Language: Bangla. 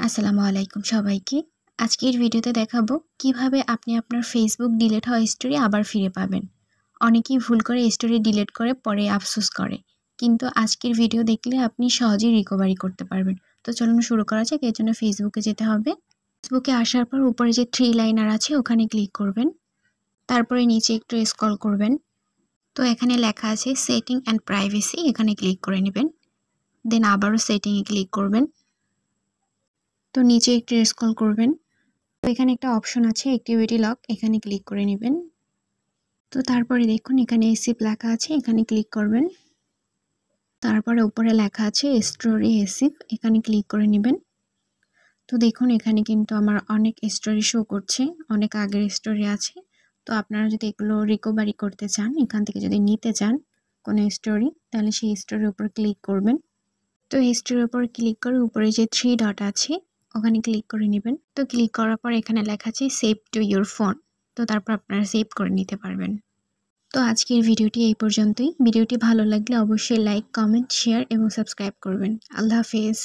আসসালামু আলাইকুম সবাইকে। আজকের ভিডিওতে দেখাবো কিভাবে আপনি আপনার Facebook ডিলিট হওয়া স্টোরি আবার ফিরে পাবেন। অনেকেই ভুল করে স্টোরি ডিলিট করে পরে আফসোস করে। কিন্তু আজকের ভিডিও দেখলে আপনি সহজেই রিকভারি করতে পারবেন। তো চলুন শুরু করা যাক। এর জন্য Facebook এ যেতে হবে। Facebook এ আসার পর উপরে যে 3 লাইনার আছে ওখানে ক্লিক করবেন। তারপরে নিচে একটু স্ক্রল করবেন। তো এখানে লেখা আছে সেটিং অ্যান্ড প্রাইভেসি, এখানে ক্লিক করে নেবেন। দেন আবারও সেটিং এ ক্লিক করবেন। তো নিচে একটু স্ক্রল করবেন। তো এখানে একটা অপশন আছে অ্যাক্টিভিটি লক, এখানে ক্লিক করে নেবেন। তো তারপরে দেখুন এখানে এসিপ লেখা আছে, এখানে ক্লিক করবেন। তারপরে উপরে লেখা আছে স্টোরি এসিপ, এখানে ক্লিক করে নেবেন। তো দেখুন এখানে কিন্তু আমার অনেক স্টোরি শো করছে, অনেক আগের স্টোরি আছে। তো আপনারা যদি এগুলো রিকভারি করতে চান, এখান থেকে যদি নিতে চান কোনো স্টোরি, তাহলে সেই স্টোরির উপর ক্লিক করবেন। তো এই স্টোরির উপর ক্লিক করে উপরে যে 3 ডট আছে ওখানে ক্লিক করে নেবেন। তো ক্লিক করার পর এখানে লেখা আছে সেভ টু ইউর ফোন। তো তারপর আপনারা সেভ করে নিতে পারবেন। তো আজকের ভিডিওটি এই পর্যন্তই। ভিডিওটি ভালো লাগলে অবশ্যই লাইক, কমেন্ট, শেয়ার এবং সাবস্ক্রাইব করবেন। আল্লাহ হাফেজ।